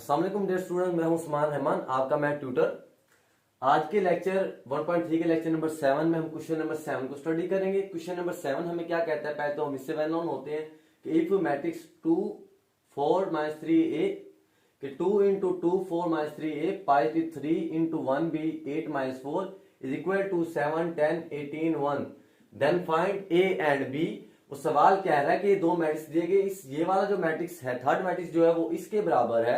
अस्सलाम वालेकुम dear student, मैं हूं उस्मान रहमान, आपका मैं ट्यूटर। आज के लेक्चर 1.3 के लेक्चर नंबर 7 में हम क्वेश्चन नंबर 7 को स्टडी करेंगे। क्वेश्चन नंबर 7 हमें क्या कहता है, पहले तो हम इससे वेल नोन होते हैं कि इफ मैट्रिक्स 2 4 3a कि 2 into 2 4 3a positive 3 into 1b 8 4 is equal to 7 10 18 1 then find a and b। वो सवाल कह रहा है कि ये दो मैट्रिक्स दिए गए, इस ये वाला जो मैट्रिक्स है थर्ड मैट्रिक्स जो है वो इसके बराबर है।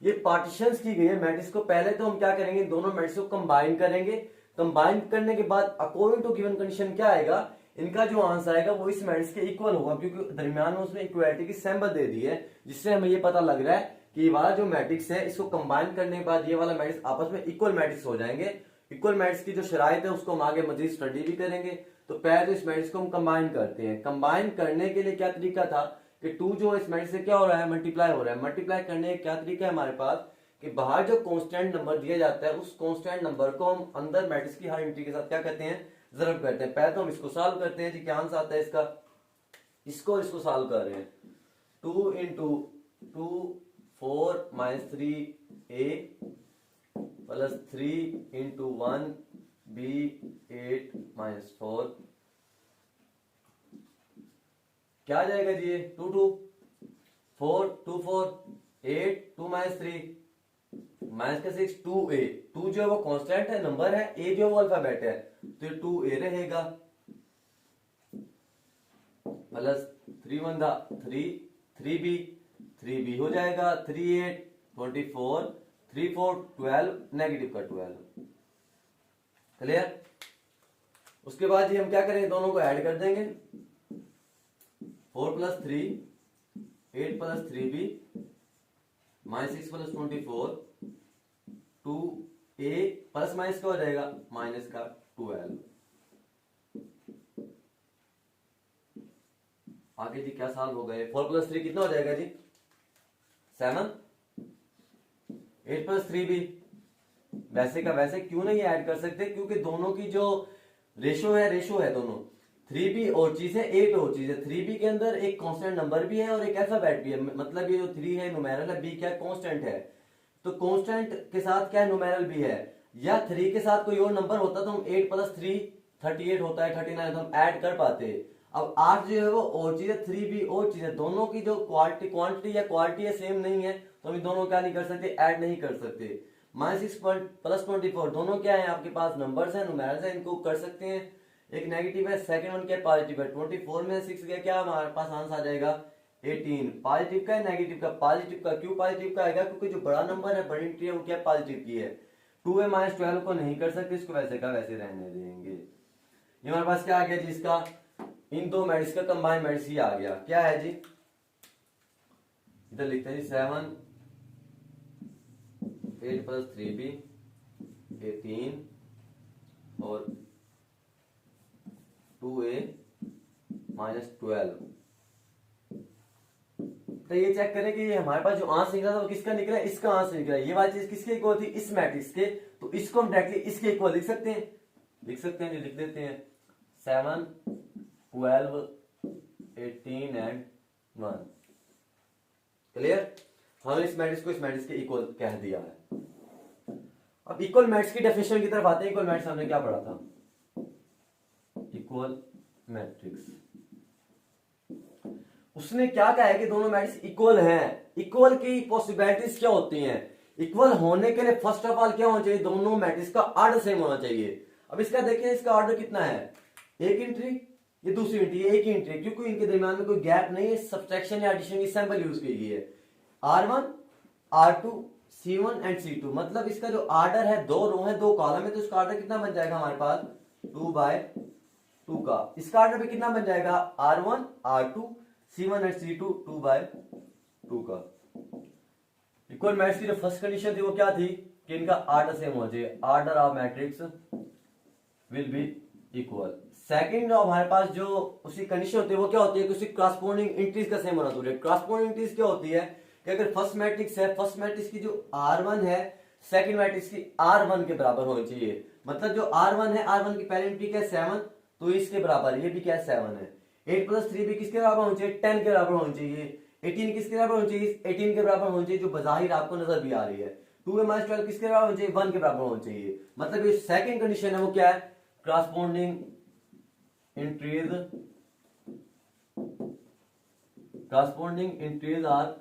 ये पार्टीशंस की गई है मैट्रिक्स को। पहले तो हम क्या करेंगे, दोनों मैट्रिक्स को कंबाइन करेंगे। कंबाइन करने के बाद अकॉर्डिंग टू गिवन कंडीशन क्या आएगा, इनका जो आंसर आएगा वो इस मैट्रिक्स के इक्वल होगा, क्योंकि दरमियान में उसने इक्वालिटी की सिंबल दे दी है, जिससे हमें ये पता लग रहा है कि ये वाला जो मैट्रिक्स है इसको कंबाइन करने के बाद ये वाला मैट्रिक्स आपस में इक्वल मैट्रिक्स हो जाएंगे। इक्वल मैट्रिक्स की जो शराइत है उसको हम आगे मजीद स्टडी भी करेंगे। तो पहले तो इस मैट्रिक्स को हम कंबाइन करते हैं। कंबाइन करने के लिए क्या तरीका था कि 2 जो इस मैट्रिक्स से क्या हो रहा है, मल्टीप्लाई हो रहा है। मल्टीप्लाई करने का क्या तरीका है हमारे पास कि बाहर जो कांस्टेंट नंबर दिया जाता है उस कांस्टेंट नंबर को हम अंदर मैट्रिक्स की हर एंट्री के साथ क्या कहते हैं, ज़रब करते हैं। पहले तो हम इसको सॉल्व करते हैं जी, क्या आंसर आता है इसका, इसको सॉल्व कर रहे हैं। 2 into 2 4 3a plus 3 into 1b 8 4 क्या आ जाएगा जी, ये 2 2 4 2 4 8 2 3 माइनस का 6 2a। 2 जो है वो कांस्टेंट है, नंबर है, a जो है वो अल्फाबेट है, तो ये 2a रहेगा प्लस 3 1 3 3b 3b हो जाएगा 3 8 24 3 4 12 नेगेटिव का 12। क्लियर। उसके बाद ये हम क्या करेंगे, दोनों को ऐड कर देंगे। 4 plus 3 8 plus 3b minus 6 plus 24 2a plus minus का हो जाएगा माइनस का 12। आगे जी क्या सॉल्व हो गए, 4 प्लस 3 कितना हो जाएगा जी 7, 8 प्लस 3b वैसे का वैसे क्यों नहीं ऐड कर सकते, क्योंकि दोनों की जो रेशो है दोनों 3b और चीज है 8 और चीज है। 3b के अंदर एक कांस्टेंट नंबर भी है और एक अल्फाबेट भी है, मतलब ये जो 3 है न्यूमेरल है, b क्या कांस्टेंट है, तो कांस्टेंट के साथ क्या न्यूमेरल भी है। या 3 के साथ कोई और नंबर होता तो हम 8 प्लस 3 38 होता है 39, तो हम ऐड कर पाते। अब 8 जो है वो और चीज है, 3b और चीज है, दोनों की जो क्वांटिटी या क्वालिटी है सेम नहीं है, तो हम दोनों क्या नहीं कर सकते, ऐड नहीं कर सकते। माइनस 6 प्लस 24 दोनों क्या है आपके पास, नंबर्स है, न्यूमेरल्स है, इनको कर सकते हैं। एक नेगेटिव है, सेकंड वन क्या पॉजिटिव है, 24 में 6 गया क्या हमारे पास आंसर आ जाएगा 18। पॉजिटिव का है नेगेटिव का, पॉजिटिव का क्यों पॉजिटिव का आएगा, क्योंकि जो बड़ा नंबर है बड़ी एंट्री है वो क्या पॉजिटिव की है। 2 है माइनस 12 को नहीं कर सकते, इसको वैसे का वैसे रहने देंगे। ये हमारे पास क्या आ गया जी, इसका इन दो मैट्रिक्स का कंबाइंड मैट्रिक्स ही आ गया। क्या है जी, इधर लिखते हैं जी 7 8 प्लस 3b 18 और 2a माइनस 12। तो ये चेक करें कि ये हमारे पास जो आंसर निकला था वो किसका निकला है, इसका आंसर निकला है। ये वाली चीज किसके इक्वल थी, इस मैट्रिक्स के, तो इसको हम डायरेक्टली इसके इक्वल लिख सकते हैं जी, लिख देते हैं 7 12 18 एंड 1। क्लियर। हमने इस मैट्रिक्स को इस मैट्रिक्स के इक्वल कह दिया है। अब इक्वल मैट्रिक्स की डेफिनेशन की तरफ आते हैं। इक्वल मैट्रिक्स हमने क्या पढ़ा था, इक्वल मैट्रिक्स उसने क्या कहा है कि दोनों मैट्रिक्स इक्वल हैं। इक्वल की पॉसिबिलिटीज क्या होती हैं, इक्वल होने के लिए फर्स्ट ऑफ ऑल क्या होना चाहिए, दोनों मैट्रिक्स का ऑर्डर सेम होना चाहिए। अब इसका देखिए, इसका ऑर्डर कितना है, एक एंट्री, ये दूसरी एंट्री, एक ही एंट्री, क्योंकि इनके दरमियान में कोई गैप नहीं है, सब्ट्रैक्शन या एडिशन की सिंबल यूज की गई है। R1 R2 C1 and C2, मतलब इसका जो ऑर्डर है, दो रो है दो कॉलम है, तो इसका ऑर्डर कितना बन जाएगा हमारे पास 2/2 का। इसका ऑर्डर भी कितना बन जाएगा R1 R2 C1 and C2 2/2 का। इक्वल मैट्रिक्स की जो फर्स्ट कंडीशन थी वो क्या थी कि इनका ऑर्डर सेम होना चाहिए, order of matrix will be equal. Second हमारे पास जो उसकी कंडीशन होती है वो क्या होती है कि उसकी करस्पॉन्डिंग एंट्रीज का सेम होना जरूरी है। करस्पॉन्डिंग एंट्रीज क्या होती है कि अगर फर्स्ट मैट्रिक्स है, फर्स्ट मैट्रिक्स की जो R1 है सेकंड मैट्रिक्स की R1 के बराबर होनी चाहिए। मतलब जो R1 है, R1 की पहली एंट्री क्या है 7, तो इसके बराबर ये भी क्या है 7 है। 8 प्लस 3 भी किसके बराबर होनी चाहिए, 10 के बराबर होनी चाहिए। 18 किसके बराबर होनी चाहिए? 18 के बराबर होनी चाहिए, जो बजाहिर आपको नजर भी आ रही है। 2a माइनस 12 किसके बराबर होनी चाहिए? 1 के बराबर होनी चाहिए। मतलब ये सेकंड कंडीशन है, वो क्या है? करस्पॉन्डिंग इंटीज आर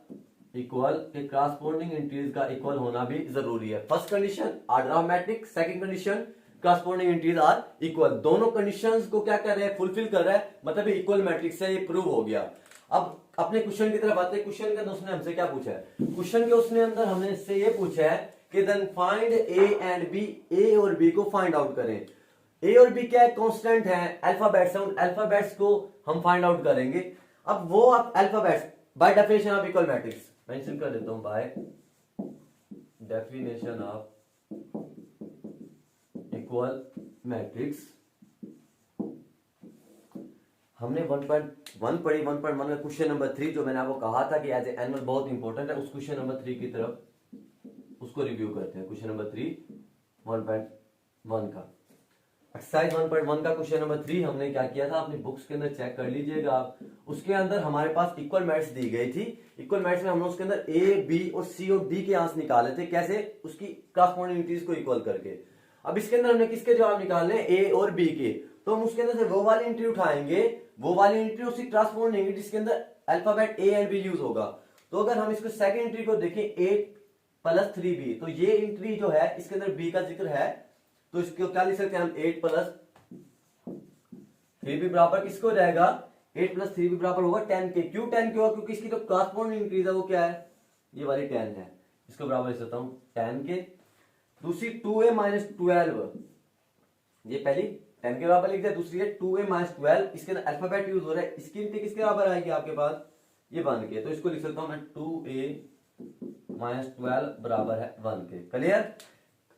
इक्वल, के करस्पॉन्डिंग इंटीज का इक्वल होना भी जरूरी है। First condition order of matrix, second condition corresponding entries are equal. दोनों कंडीशंस को क्या कर रहे हैं? फुलफिल कर रहा है, मतलब इक्वल मैट्रिक्स है, ये प्रूव हो गया। अब अपने क्वेश्चन की तरफ आते हैं। क्वेश्चन के अंदर उसने हमसे क्या पूछा है? क्वेश्चन के उसने अंदर हमने इससे ये पूछा है कि then find A and B, A और बी को फाइंड आउट करें। ए और बी क्या है? कांस्टेंट है, अल्फाबेट्स है, उन अल्फाबेट्स को हम फाइंड आउट करेंगे। अब वो आप alphabets by definition of equal matrix mention कर देता हूं, by definition of equal matrix. हमने 1.1 पढ़ी, 1.1 में क्वेश्चन नंबर 3 जो मैंने आपको कहा था कि एज ए एनुअल बहुत इंपॉर्टेंट है, उस क्वेश्चन नंबर 3 की तरफ उसको रिव्यू करते हैं। क्वेश्चन नंबर 3 1.1 का एक्सरसाइज 1.1 का क्वेश्चन नंबर 3 हमने क्या किया था? अपनी बुक्स के अंदर चेक कर लीजिएगा आप। उसके अंदर हमारे पास इक्वल मैट्स दी गई थी। इक्वल मैट्स में हमने उसके अंदर ए, बी और सी और डी के आंसर निकाले थे। कैसे? उसकी करस्पॉन्डिंग इंटीज को इक्वल करके। अब इसके अंदर हमने किसके जवाब निकालने? ए और बी के। तो हम उसके अंदर से वो वाली एंट्री उठाएंगे, वो वाली एंट्री उसकी करस्पॉन्डिंग जिसके अंदर alphabet A and B use होगा। तो अगर हम इसको सेकंड एंट्री को देखें 8 + 3b, तो ये एंट्री जो है इसके अंदर बी का जिक्र है, तो इसको क्या लिख सकते हैं हम? 8 + 3b बराबर किसको हो जाएगा? 8 + 3b बराबर होगा 10 के। क्यों 10 के होगा? क्योंकि इसकी जो करस्पॉन्डिंग इंक्रीज है वो क्या है? ये वाली 10 है। इसको बराबर लिख सकता हूं 10 के। दूसरी 2a - 12, ये पहली 10 के बराबर लिख दिया। दूसरी है 2a - 12, इसके अंदर अल्फाबेट यूज हो रहा है। इसकी इंट्री किसके बराबर आएगी आपके पास? ये 1 के। तो इसको लिख सकता हूं मैं 2a - 12 बराबर है 1 के। Clear?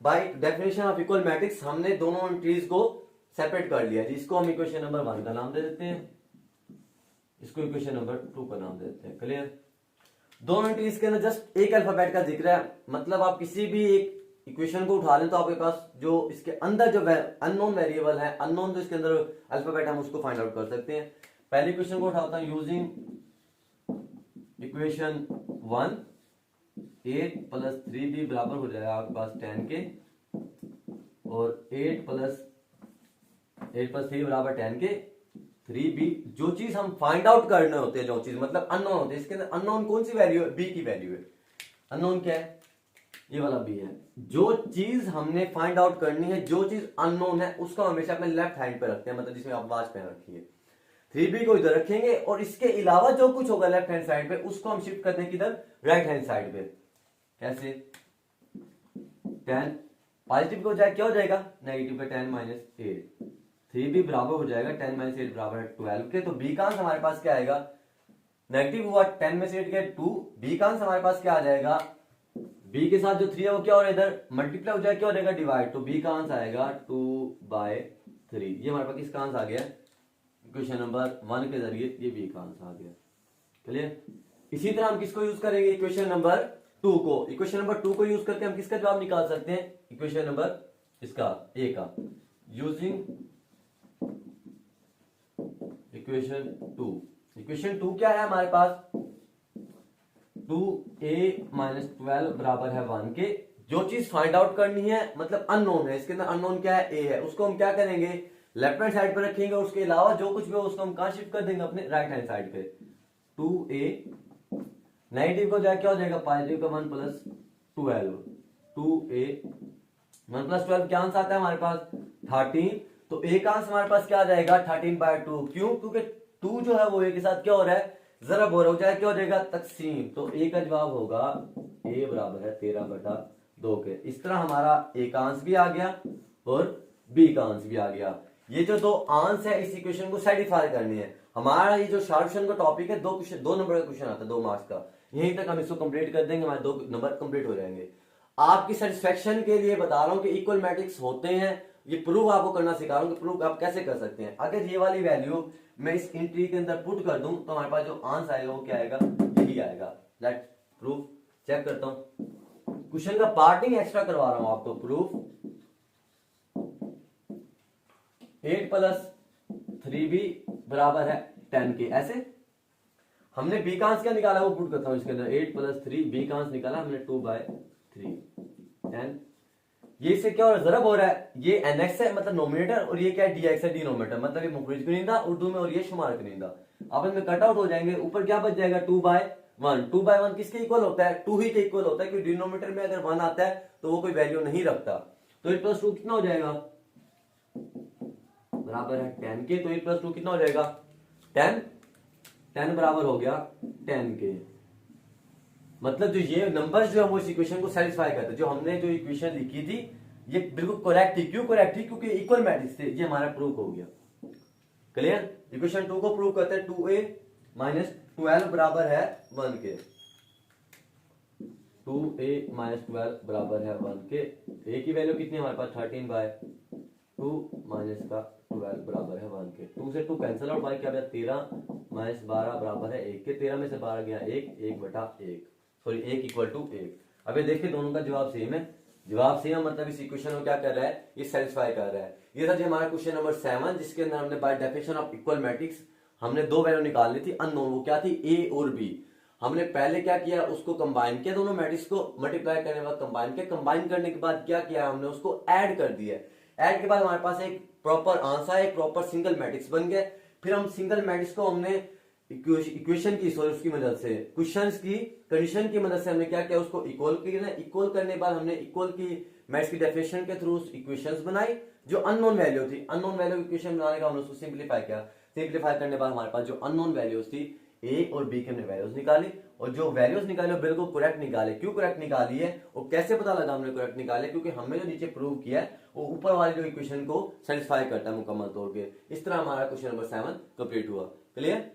By definition of equal matrix हमने दोनों एंट्रीज को सेपरेट कर लिया, जिसको हम इक्वेशन नंबर 1 का नाम दे देते हैं, इसको इक्वेशन नंबर 2 का नाम दे देते हैं। क्लियर? दोनों एंट्रीज के अंदर जस्ट एक अल्फाबेट का जिक्र है। मतलब आप किसी भी एक इक्वेशन को उठा लें तो आपके पास जो इसके अंदर जो अननोन वेरिएबल है, अननोन जो इसके अंदर अल्फाबेट हम उसको फाइंड आउट कर सकते हैं। पहली इक्वेशन को उठाता हूं यूजिंग इक्वेशन 1, 8 + 3b बराबर हो जाएगा आपके पास 10 के, और 8 + 3 बराबर 10 के। 3b, जो चीज हम फाइंड आउट करने होते हैं, जो चीज मतलब अननोन होते हैं, इसके अंदर अननोन कौन सी वैल्यू है? b की वैल्यू है। अननोन क्या है? ये वाला b है। जो चीज हमने फाइंड आउट करनी है, जो चीज अननोन है, उसको हमेशा अपने लेफ्ट हैंड पे रखते हैं, मतलब जिसमें आप वॉच पहन रखी है। 3b को इधर रखेंगे और इसके अलावा जो कुछ होगा लेफ्ट हैंड साइड पे उसको हम शिफ्ट करते हैं किधर? राइट हैंड साइड पे। कैसे? 10 पॉजिटिव हो जाए क्या हो जाएगा? नेगेटिव पे 10 - 8। 3b बराबर हो जाएगा 10 - 8 बराबर है 12 के। तो b का आंसर हमारे पास क्या आएगा? नेगेटिव हुआ 10 में से 8 गया 2। b का आंसर हमारे पास क्या आ जाएगा? b के साथ जो 3 है वो क्या हो रहा है? इधर मल्टीप्लाई हो जाएगा, क्या हो जाएगा? डिवाइड। तो b का आंसर आएगा 2/3। ये हमारे पास किसका आंसर आ गया? इक्वेशन नंबर 1 के जरिए ये b का आंसर आ गया। क्लियर? इसी तरह हम किसको यूज करेंगे? इक्वेशन नंबर 2 को। इक्वेशन नंबर 2 को यूज करके हम किसका जवाब निकाल सकते हैं? इक्वेशन नंबर इसका a का, यूजिंग इक्वेशन 2। इक्वेशन 2 क्या है हमारे पास? 2a - 12 बराबर है 1 के। जो चीज फाइंड आउट करनी है, मतलब अननोन है, इसके अंदर अननोन क्या है? a है। उसको हम क्या करेंगे? लेफ्ट हैंड साइड पर रखेंगे, और उसके अलावा जो कुछ भी हो उसको हम कहां शिफ्ट कर देंगे? अपने राइट हैंड साइड पे। 2a नेगेटिव को जाए क्या हो जाएगा? पॉजिटिव का 1 + 12। 2a 1 + 12 क्या आंसर आता है हमारे पास? 13। तो a का आंसर हमारे पास क्या आ जाएगा? 13/2। क्यों? क्योंकि 2 जो है वो a के साथ क्या हो रहा है? जरब हो रहा हो जाए, क्या हो जाएगा? तकसीम। तो a का जवाब होगा a बराबर है 13/2 के। इस तरह हमारा a का आंसर भी आ गया और b का आंसर भी आ गया। ये जो दो आंसर है इस इक्वेशन को सेटिस्फाई करनी है। हमारा ये जो सॉल्यूशन का टॉपिक है, 2 नंबर का क्वेश्चन आता है 2 मार्क्स का। यहीं तक हम इसको कंप्लीट कर देंगे, हमारे 2 नंबर कंप्लीट हो जाएंगे। आपकी सेटिस्फेक्शन के लिए बता रहा हूं कि इक्वल मैट्रिक्स होते हैं, ये प्रूव आपको करना सिखा रहा हूं कि प्रूव आप कैसे कर सकते हैं। अगर ये वाली वैल्यू मैं इस एंट्री के अंदर पुट कर दूं तो हमारे पास जो आंसर आएगा वो क्या आएगा? यही आएगा। लेट्स प्रूफ चेक करता हूं। क्वेश्चन का पार्टिंग एक्स्ट्रा करवा रहा हूं आपको। प्रूफ 8 + 3b बराबर है 10 के। ऐसे हमने बी का आंसर क्या निकाला वो पुट करता हूं इसके अंदर, 8 + 3 बी का आंसर निकाला हमने 2/3 10। ये इससे क्या हो रहा है, जरब हो रहा है, ये nx है मतलब नोमिनेटर और ये क्या है dx है डिनोमिनेटर, मतलब ये मुखरिज कुनिंदा उर्दू में और ये शुमार कुनिंदा। अब इनमें कट आउट हो जाएंगे, ऊपर क्या बच जाएगा 2/1। 2/1 किसके इक्वल होता है, 2 ही के इक्वल होता है, क्योंकि डिनोमिनेटर में अगर 1 आता है तो वो कोई वैल्यू नहीं रखता। तो 8 + 2 कितना हो जाएगा, बराबर है 10 के। तो 8 + 2 कितना हो जाएगा 10, 10 बराबर हो गया 10 के। मतलब जो ये नंबर्स जो है वो इस इक्वेशन को सेटिस्फाई करते हैं। जो हमने जो इक्वेशन लिखी थी ये बिल्कुल करेक्ट थी। क्यों करेक्ट थी, क्योंकि इक्वल मैट्रिक्स थे। ये हमारा प्रूफ हो गया, क्लियर। इक्वेशन 2 को प्रूव करते हैं, 2a - 12 बराबर है 1 के। 2a - 12 बराबर है 1 के। a की वैल्यू कितनी है हमारे पास 13/2 माइनस का 12 बराबर है 1 के। 2 से 2 कैंसिल आउट, क्या गया 13 - 12 बराबर है 1 के। 13 में से 12 गया 1, 1/1, सॉरी 1 = 1। अब ये देखिए दोनों का जवाब सेम है, जवाब सेम मतलब इस इक्वेशन को क्या कर रहा है, ये सेटिस्फाई कर रहा है। ये था जी हमारा क्वेश्चन नंबर 7, जिसके अंदर हमने by definition of equal matrix हमने दो वैल्यू निकालनी थी अननोन। वो क्या थी, ए और बी। हमने पहले क्या किया, उसको कंबाइन किया, दोनों मैट्रिक्स को मल्टीप्लाई करने के बाद कंबाइन किया। कंबाइन करने के बाद क्या किया हमने, उसको ऐड कर दिया। ऐड के बाद हमारे पास एक प्रॉपर आंसर, एक प्रॉपर सिंगल मैट्रिक्स बन गया। फिर हम सिंगल मैट्रिक्स को हमने इक्वेशन की उसकी मदद से, क्वेश्चंस की कंडीशन की मदद से हमने क्या किया, उसको इक्वल किया। इक्वल करने के बाद हमने इक्वल की मैथ्स की डेफिनेशन के थ्रू इक्वेशंस बनाई जो अननोन वैल्यू थी। अननोन वैल्यू इक्वेशन बनाने का हमने उसको सिंप्लीफाई किया। सिंप्लीफाई करने के बाद हमारे पास जो अननोन वैल्यूज थी ए और बी की हमने वैल्यूज निकाली, और जो वैल्यूज निकाली वो बिल्कुल करेक्ट निकाले। क्यों करेक्ट निकाली है और कैसे पता लगा हमने करेक्ट निकाले, क्योंकि हमने जो नीचे प्रूव किया है वो ऊपर वाले जो इक्वेशन को सेटिस्फाई करता है मुकम्मल तौर पे। इस तरह हमारा क्वेश्चन नंबर 7 कंप्लीट हुआ, क्लियर।